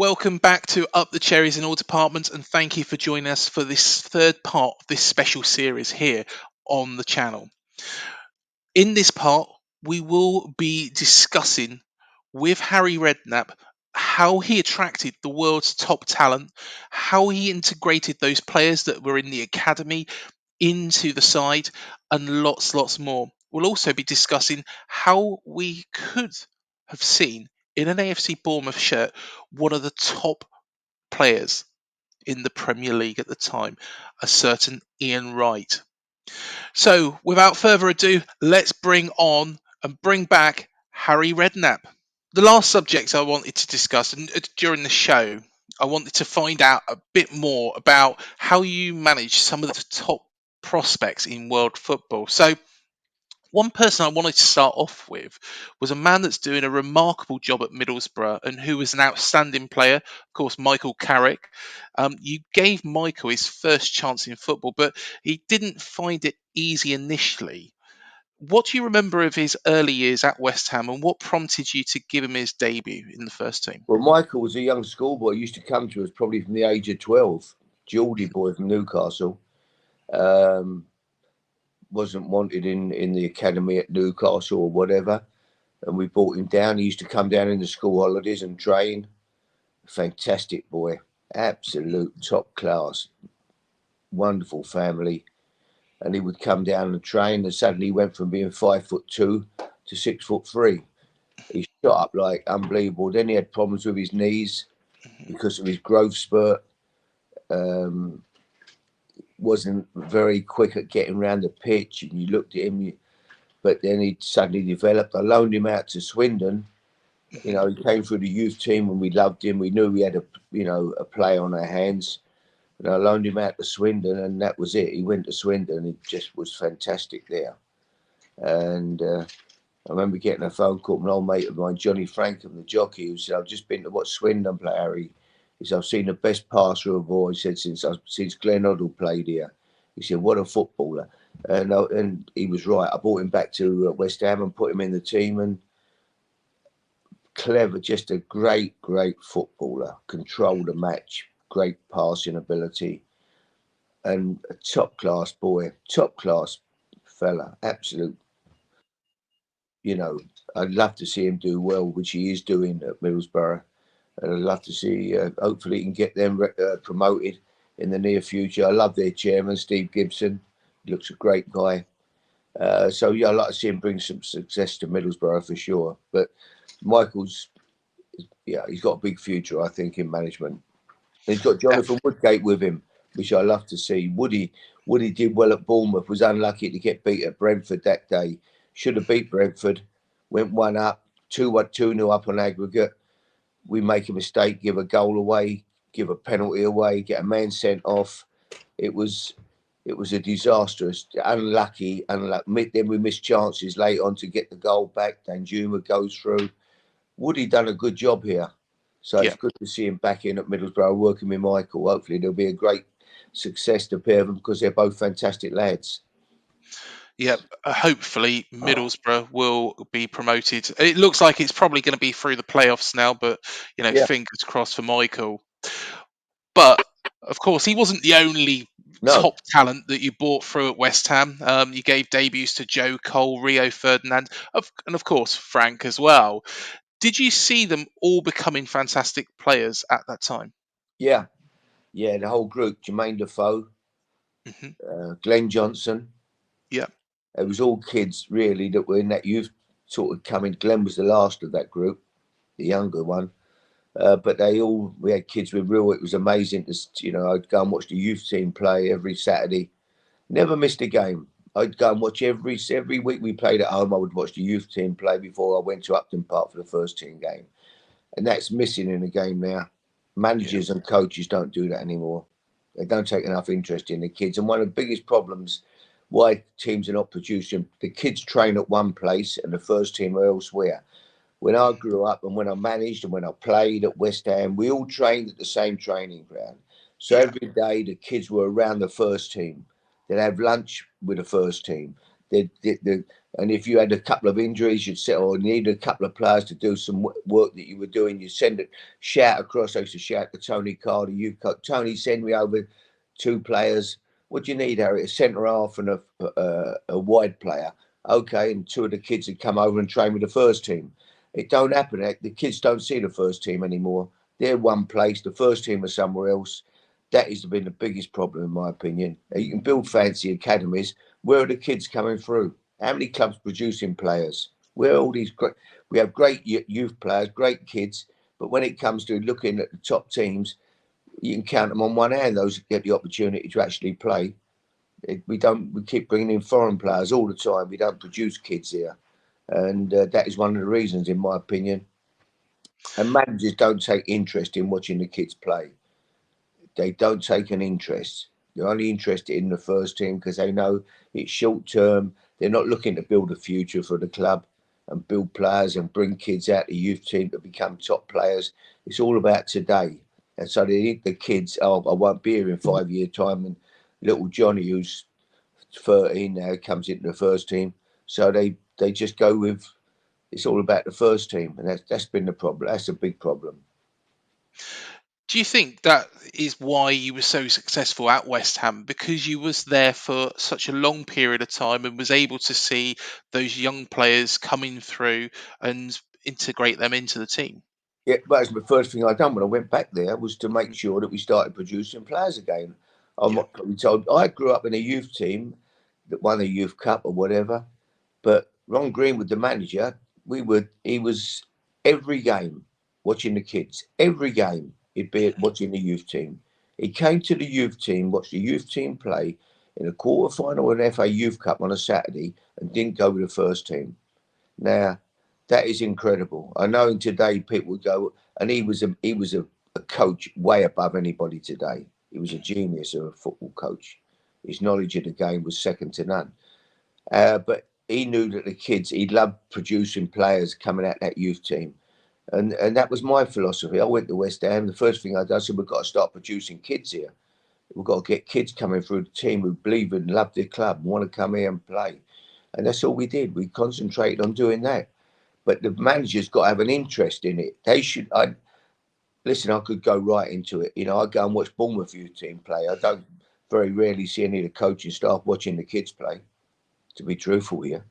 welcome back to Up the Cherries in all departments, and thank you for joining us for this third part of this special series here on the channel. In this part, we will be discussing with Harry Redknapp how he attracted the world's top talent, how he integrated those players that were in the academy into the side, and lots more. We'll also be discussing how we could have seen in an AFC Bournemouth shirt one of the top players in the Premier League at the time, a certain Ian Wright. So, without further ado, let's bring on and bring back Harry Redknapp. The last subject I wanted to discuss, and during the show, I wanted to find out a bit more about how you manage some of the top prospects in world football. So, one person I wanted to start off with was a man that's doing a remarkable job at Middlesbrough and who was an outstanding player, of course, Michael Carrick. You gave Michael his first chance in football, but he didn't find it easy initially. What do you remember of his early years at West Ham, and what prompted you to give him his debut in the first team? Well, Michael was a young schoolboy. He used to come to us probably from the age of 12. Geordie boy from Newcastle. Wasn't wanted in the academy at Newcastle or whatever. And we brought him down. He used to come down in the school holidays and train. Fantastic boy. Absolute top class. Wonderful family. And he would come down and train, and suddenly he went from being 5'2" to 6'3". He shot up like unbelievable. Then he had problems with his knees because of his growth spurt. Wasn't very quick at getting around the pitch, and you looked at him, but then he suddenly developed. I loaned him out to Swindon. You know, he came through the youth team, and we loved him. We knew we had a play on our hands. And I loaned him out to Swindon, and that was it. He went to Swindon. He just was fantastic there. And I remember getting a phone call from an old mate of mine, Johnny Frankham, the jockey, who said, "I've just been to watch Swindon play, Harry." He said, "I've seen the best passer of all." He said, since Glen Johnson played here. He said, "What a footballer." And he was right. I brought him back to West Ham and put him in the team. And clever, just a great footballer. Controlled the match. Great passing ability. And a top-class boy. Top-class fella. Absolute. You know, I'd love to see him do well, which he is doing at Middlesbrough. And I'd love to see, hopefully, he can get them promoted in the near future. I love their chairman, Steve Gibson. He looks a great guy. So, yeah, I'd like to see him bring some success to Middlesbrough for sure. But Michael's, yeah, he's got a big future, I think, in management. And he's got Jonathan Woodgate with him, which I love to see. Woody did well at Bournemouth, was unlucky to get beat at Brentford that day. Should have beat Brentford, went 1-up, 2-0 up on aggregate. We make a mistake, give a goal away, give a penalty away, get a man sent off. It was a disastrous, unlucky. Then we missed chances late on to get the goal back. Danjuma goes through. Woody done a good job here. So It's good to see him back in at Middlesbrough working with Michael. Hopefully there'll be a great success to pair of them because they're both fantastic lads. Yeah, hopefully Middlesbrough will be promoted. It looks like it's probably going to be through the playoffs now, but fingers crossed for Michael. But of course, he wasn't the only top talent that you brought through at West Ham. You gave debuts to Joe Cole, Rio Ferdinand, and of course Frank as well. Did you see them all becoming fantastic players at that time? Yeah, the whole group: Jermaine Defoe, Glen Johnson. Yeah. It was all kids really that were in that youth sort of coming. Glenn was the last of that group, the younger one. But we had kids with real. It was amazing to, I'd go and watch the youth team play every Saturday. Never missed a game. I'd go and watch every week we played at home. I would watch the youth team play before I went to Upton Park for the first team game. And that's missing in the game now. Managers and coaches don't do that anymore. They don't take enough interest in the kids. And one of the biggest problems why teams are not producing, the kids train at one place and the first team are elsewhere. When I grew up and when I managed and when I played at West Ham, we all trained at the same training ground. So every day the kids were around the first team. They'd have lunch with the first team. The And if you had a couple of injuries, you'd say, or needed a couple of players to do some work that you were doing, you'd send it, shout across. I used to shout to Tony Carter, Tony, send me over 2 players. What do you need, Harry? A centre half and a wide player. Okay, and 2 of the kids would come over and train with the first team. It don't happen. The kids don't see the first team anymore. They're one place. The first team are somewhere else. That has been the biggest problem, in my opinion. You can build fancy academies. Where are the kids coming through? How many clubs producing players? Where are all these great? We have great youth players, great kids, but when it comes to looking at the top teams, you can count them on one hand. Those who get the opportunity to actually play. We don't. We keep bringing in foreign players all the time. We don't produce kids here, and that is one of the reasons, in my opinion. And managers don't take interest in watching the kids play. They don't take an interest. They're only interested in the first team because they know it's short term. They're not looking to build a future for the club and build players and bring kids out the youth team to become top players. It's all about today. And so they think the kids, oh, I won't be here in 5 years' time. And little Johnny, who's 13 now, comes into the first team. So they just go with, it's all about the first team. And that's been the problem. That's a big problem. Do you think that is why you were so successful at West Ham, because you was there for such a long period of time and was able to see those young players coming through and integrate them into the team? Yeah, that was the first thing I done when I went back there, was to make sure that we started producing players again. I'm Yeah. probably told I grew up in a youth team that won a youth cup or whatever, but Ron Greenwood, the manager, he was every game watching the kids. Every game he'd be watching the youth team. He came to the youth team, watched the youth team play in a quarter final of an FA Youth Cup on a Saturday, and didn't go with the first team. Now, that is incredible. I know today people would go, and he was a coach way above anybody today. He was a genius of a football coach. His knowledge of the game was second to none. But he knew that the kids, he loved producing players coming out that youth team. And that was my philosophy. I went to West Ham. The first thing I did, I said, we've got to start producing kids here. We've got to get kids coming through the team who believe and love their club and want to come here and play. And that's all we did. We concentrated on doing that. But the manager's got to have an interest in it. They should. Listen. I could go right into it. I go and watch Bournemouth youth team play. I don't very rarely see any of the coaching staff watching the kids play. To be truthful here.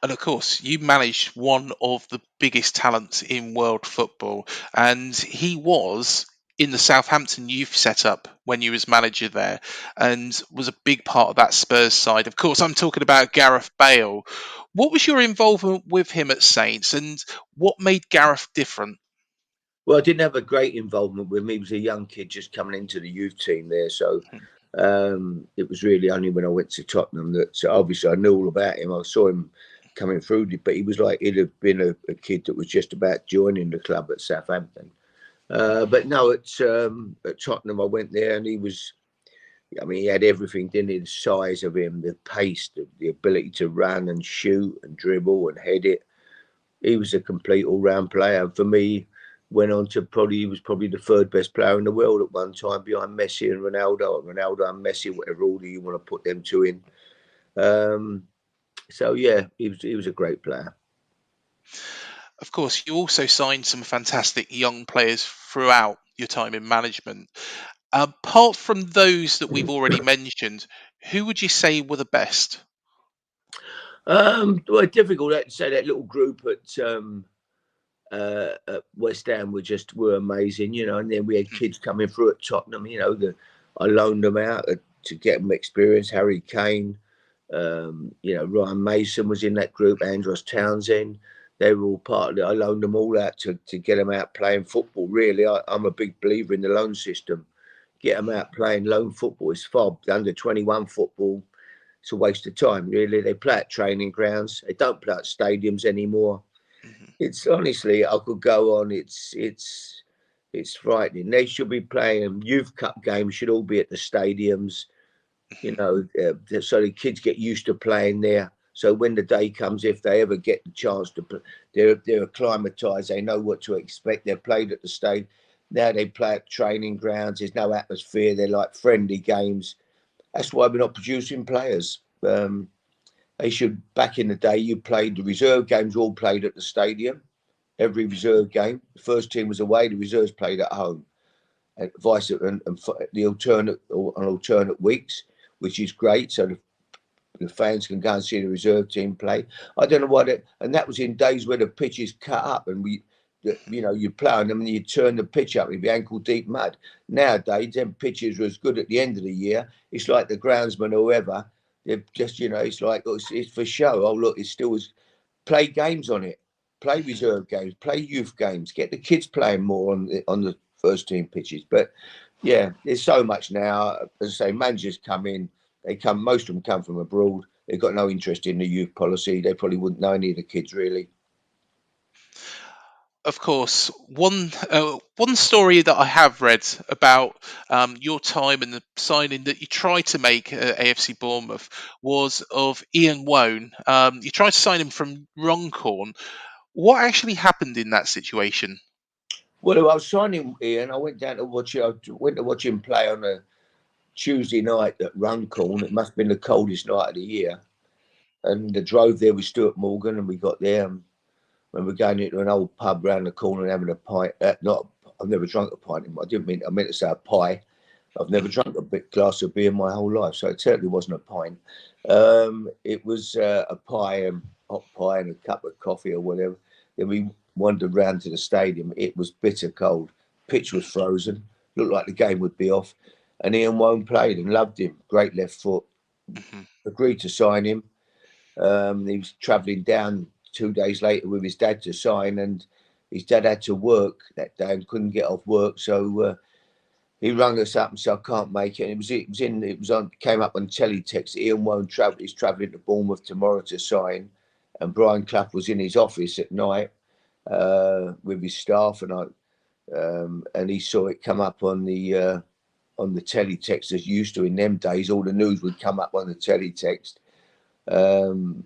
And of course, you managed one of the biggest talents in world football, and he was in the Southampton youth setup when you was manager there, and was a big part of that Spurs side. Of course, I'm talking about Gareth Bale. What was your involvement with him at Saints, and what made Gareth different? Well, I didn't have a great involvement with him. He was a young kid just coming into the youth team there, so it was really only when I went to Tottenham that. So obviously I knew all about him. I saw him coming through, but he was like he'd have been a kid that was just about joining the club at Southampton. But no, at Tottenham I went there and he was. I mean, he had everything, didn't he? The size of him, the pace, the ability to run and shoot and dribble and head it. He was a complete all-round player. And for me, went on to he was probably the third best player in the world at one time, behind Messi and Ronaldo. Ronaldo and Messi, whatever order you want to put them two in. So yeah, he was a great player. Of course, you also signed some fantastic young players throughout your time in management. Apart from those that we've already mentioned, who would you say were the best? Well, difficult to say. That little group at West Ham were amazing, and then we had kids coming through at Tottenham. I loaned them out to get them experience. Harry Kane, Ryan Mason was in that group. Andros Townsend, they were all part of it. I loaned them all out to get them out playing football. Really, I'm a big believer in the loan system. Get them out playing loan football. It's far under 21 football. It's a waste of time, really. They play at training grounds. They don't play at stadiums anymore. Mhm. It's honestly, I could go on. It's frightening. They should be playing youth cup games. Should all be at the stadiums, so the kids get used to playing there. So when the day comes, if they ever get the chance to play, they're acclimatized. They know what to expect. They're played at the stadium. Now they play at training grounds. There's no atmosphere. They're like friendly games. That's why we're not producing players. They should. Back in the day, you played the reserve games, all played at the stadium. Every reserve game, the first team was away, the reserves played at home, and vice and the alternate on alternate weeks, which is great. So the fans can go and see the reserve team play. I don't know what it, and that was in days where the pitch is cut up and you play on them and you turn the pitch up, it'd be ankle deep mud. Nowadays, them pitches are as good at the end of the year. It's like the groundsman, or whoever, they're just, it's like, it's for show. Oh, look, it's still as, play games on it, play reserve games, play youth games, get the kids playing more on the first team pitches. But yeah, there's so much now. As I say, managers come in, most of them come from abroad. They've got no interest in the youth policy. They probably wouldn't know any of the kids really. Of course, one story that I have read about your time and the signing that you tried to make at AFC Bournemouth was of Ian Wone. You tried to sign him from Runcorn. What actually happened in that situation? Well, I was signing Ian. I went down to watch. I went to watch him play on a Tuesday night at Runcorn. It must have been the coldest night of the year. And the drove there with Stuart Morgan, and we got there. And when we're going into an old pub round the corner and having a pint. Not, I've never drunk a pint. I meant to say a pie. I've never drunk a big glass of beer in my whole life, so it certainly wasn't a pint. It was a pie, and hot pie, and a cup of coffee or whatever. Then we wandered round to the stadium. It was bitter cold. Pitch was frozen. Looked like the game would be off. And Ian Wone played and loved him. Great left foot. Mhm. Agreed to sign him. He was travelling down 2 days later with his dad to sign, and his dad had to work that day and couldn't get off work, so he rang us up and said, "I can't make it." And came up on teletext. Ian won't travel. He's travelling to Bournemouth tomorrow to sign, and Brian Clough was in his office at night with his staff, and he saw it come up on the teletext as used to in them days. All the news would come up on the teletext on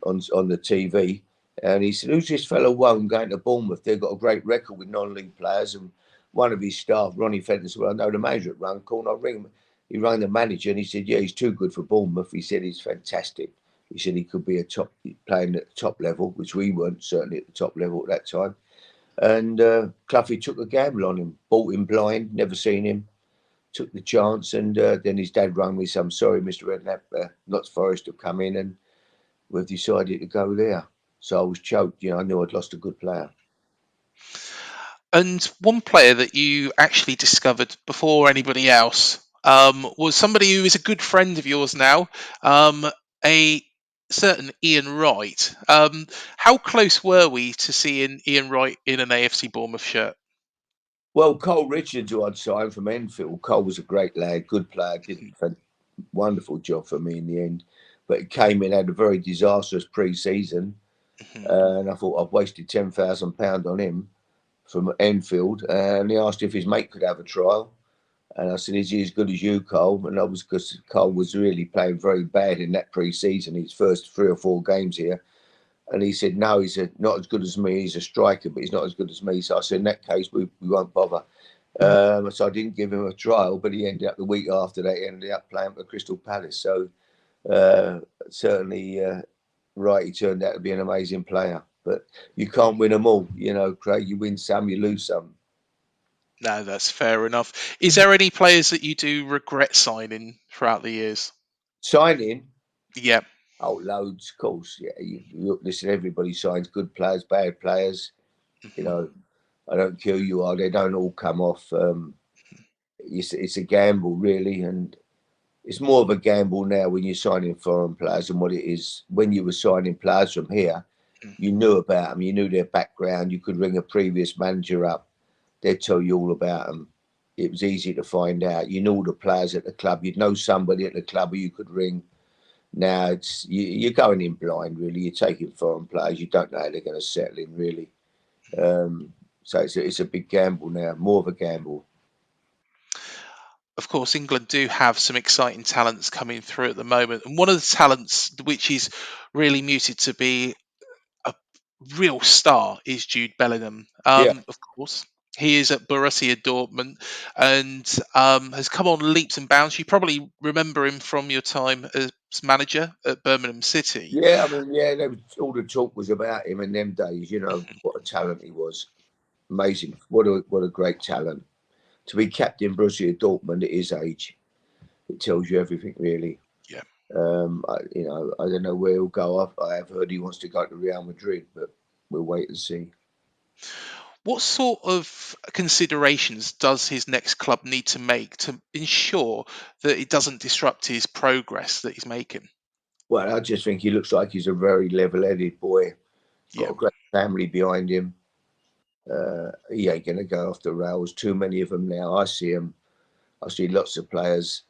the TV. And he said, "Who's this fellow Wone going to Bournemouth? They've got a great record with non-league players." And one of his staff, Ronnie Fenton, said, "Well, I know the manager at Runcorn. I'll ring him." He rang the manager and he said, "Yeah, he's too good for Bournemouth." He said, "He's fantastic." He said he could be playing at the top level, which we weren't certainly at the top level at that time. And Cloughie took a gamble on him, bought him blind, never seen him, took the chance. And then his dad rang me, said, "I'm sorry, Mr. Redknapp, Notts Forest have come in and we've decided to go there." So I was choked. I knew I'd lost a good player. And one player that you actually discovered before anybody else was somebody who is a good friend of yours now, a certain Ian Wright. How close were we to seeing Ian Wright in an AFC Bournemouth shirt? Well, Cole Richards, who I'd signed from Enfield, Cole was a great lad, good player, did a wonderful job for me in the end. But he came in, had a very disastrous pre-season, Mhm. and I thought I've wasted £10,000 on him from Enfield. And he asked if his mate could have a trial. And I said, "Is he as good as you, Cole?" And that was because Cole was really playing very bad in that pre-season, his first 3 or 4 games here. And he said, "No, he's not as good as me. He's a striker, but he's not as good as me." So I said, "In that case, we won't bother." So I didn't give him a trial, but he ended up the week after that, he ended up playing for Crystal Palace. So uh, certainly, right, he turned out to be an amazing player. But you can't win them all, Craig. You win some, you lose some. No, that's fair enough. Is there any players that you do regret signing throughout the years? Signing, Yeah. oh, loads, of course. Yeah, listen, everybody signs good players, bad players. You Mhm. know, I don't care who you are, they don't all come off. It's a gamble, really, and it's more of a gamble now when you're signing foreign players than what it is when you were signing players from here. You knew about them, you knew their background. You could ring a previous manager up, they'd tell you all about them. It was easy to find out. You knew all the players at the club. You'd know somebody at the club who you could ring. Now you're going in blind, really. You're taking foreign players. You don't know how they're going to settle in, really. Um, so it's a big gamble now, more of a gamble. Of course, England do have some exciting talents coming through at the moment, and one of the talents which is really muted to be a real star is Jude Bellingham. Yeah, Of course, he is at Borussia Dortmund and has come on leaps and bounds. You probably remember him from your time as manager at Birmingham City. Yeah, I mean, yeah, all the talk was about him in them days. You know what a talent he was. Amazing. What a great talent. To be captain Borussia Dortmund at his age, it tells you everything, really. Yeah. I don't know where he'll go. I have heard he wants to go to Real Madrid, but we'll wait and see. What sort of considerations does his next club need to make to ensure that it doesn't disrupt his progress that he's making? Well, I just think he looks like he's a very level-headed boy. Got Yeah. a great family behind him. He ain't going to go off the rails. Too many of them now. I see them. I see lots of players.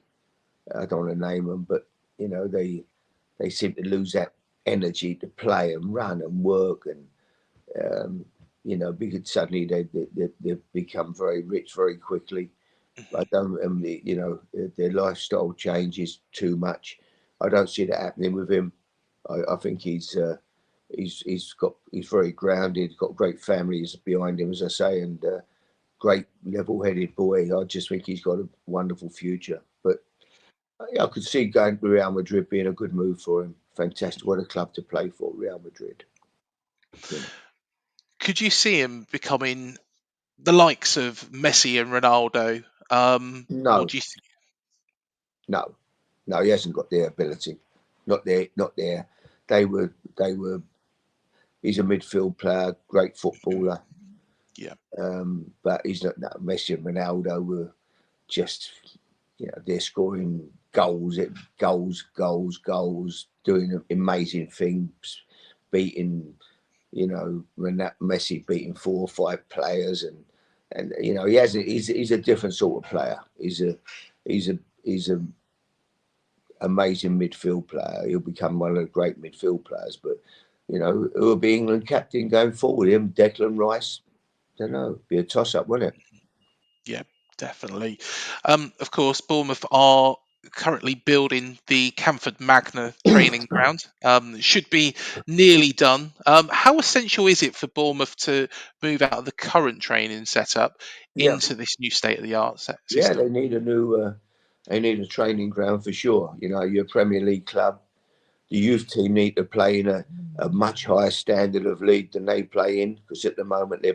I don't want to name them, but they seem to lose that energy to play and run and work, and because suddenly they become very rich very quickly. I don't, their lifestyle changes too much. I don't see that happening with him. I think he's very grounded, got great families behind him, as I say, and great level-headed boy. I just think he's got a wonderful future. But I could see going to Real Madrid being a good move for him. Fantastic. What a club to play for, Real Madrid. Could you see him becoming the likes of Messi and Ronaldo? Or No, do you think? no, no, he hasn't got their ability. Not there, not there. They were. He's a midfield player, great footballer. Yeah. But he's not. No, Messi and Ronaldo were just, they're scoring goals, goals, doing amazing things, beating, Messi beating 4 or 5 players, and he's a different sort of player. He's a amazing midfield player. He'll become one of the great midfield players. But who will be England captain going forward? Him, Declan Rice. Don't know. Be a toss up, wouldn't it? Yeah, definitely. Of course, Bournemouth are currently building the Camford Magna training ground. It should be nearly done. How essential is it for Bournemouth to move out of the current training setup Yeah, into this new state of the art yeah. system? They need a new. They need a training ground for sure. You're a Premier League club. The youth team need to play in a much higher standard of league than they play in, because at the moment they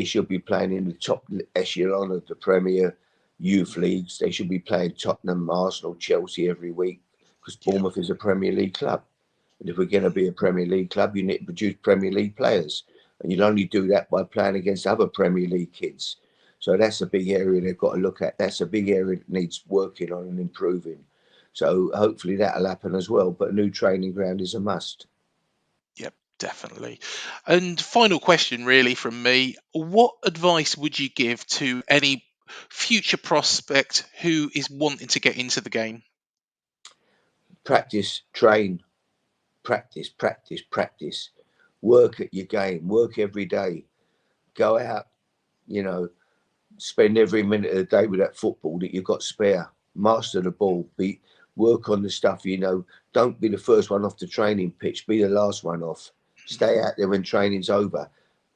should be playing in the top echelon of the Premier youth leagues. They should be playing Tottenham, Arsenal, Chelsea every week, because Yeah, Bournemouth is a Premier League club. And if we're going to be a Premier League club, you need to produce Premier League players. And you'll only do that by playing against other Premier League kids. So that's a big area they've got to look at. That's a big area that needs working on and improving. So hopefully that'll happen as well. But a new training ground is a must. yeah, definitely. And final question, really, from me: what advice would you give to any future prospect who is wanting to get into the game? Practice, train, practice. Work at your game. Work every day. Go out, you know, spend every minute of the day with that football that you've got spare. Master the ball. Work on the stuff you know. Don't be the first one off the training pitch. Be the last one off. Stay out there when training's over.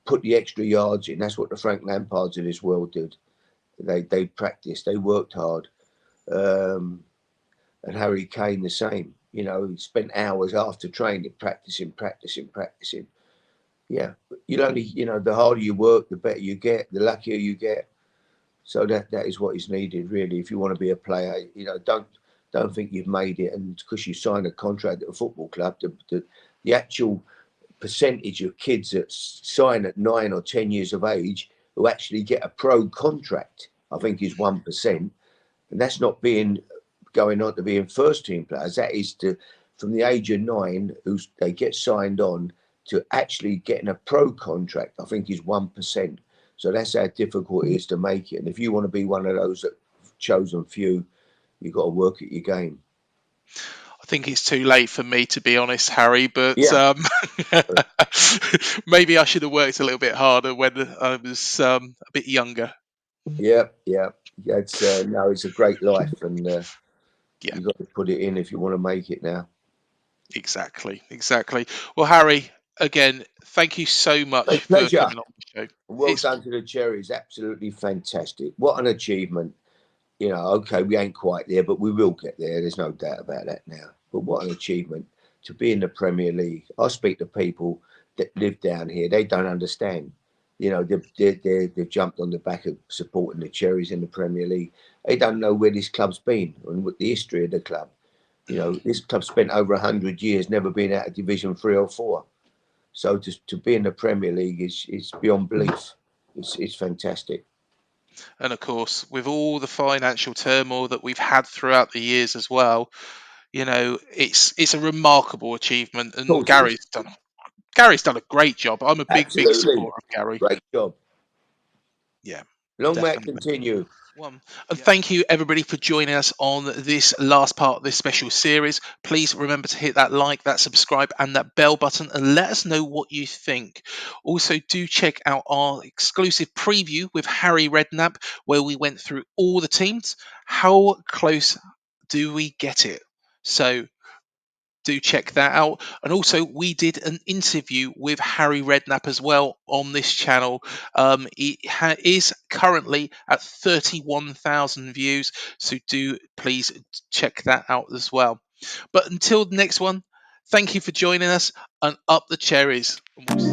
Put the extra yards in. That's what the Frank Lampards of this world did. They practiced. They worked hard. And Harry Kane the same. He spent hours after training practicing. Yeah, you'll only, the harder you work, the better you get, the luckier you get. So that is what is needed, really, if you want to be a player. Don't think you've made it, and because you signed a contract at a football club, the actual percentage of kids that sign at 9 or 10 years of age who actually get a pro contract, I think, is 1%, and that's not going on to being first team players. That is from the age of 9, they get signed on to actually getting a pro contract, I think, is 1%. So that's how difficult it is to make it. And if you want to be one of those chosen few, you've got to work at your game. I think it's too late for me, to be honest, Harry, but Yeah, maybe I should have worked a little bit harder when I was a bit younger. yeah. It's no, it's a great life, and Yeah, you've got to put it in if you want to make it now. exactly. Well, Harry, again, thank you so A much for pleasure. coming on the show. Well It's done to the Cherries. Absolutely fantastic. What an achievement. You know, okay, we ain't quite there, but we will get there. There's no doubt about that now. But what an achievement to be in the Premier League. I speak to people that live down here. They don't understand. You know, they've jumped on the back of supporting the Cherries in the Premier League. They don't know where this club's been and what the history of the club. You know, this club spent over 100 years never being out of Division 3 or 4. So to be in the Premier League is beyond belief. It's fantastic. And of course, with all the financial turmoil that we've had throughout the years as well, it's a remarkable achievement. Of And course it is. Gary's done a great job. I'm a big Absolutely. supporter of Gary. Great job. Yeah, Long may it definitely. continue. And thank you everybody for joining us on this last part of this special series. Please remember to hit that like, that subscribe, and that bell button, and let us know what you think. Also, do check out our exclusive preview with Harry Redknapp, where we went through all the teams. How close do we get it? So do check that out. And also, we did an interview with Harry Redknapp as well on this channel. It is currently at 31,000 views, so do please check that out as well. But until the next one, thank you for joining us, and up the cherries. And we'll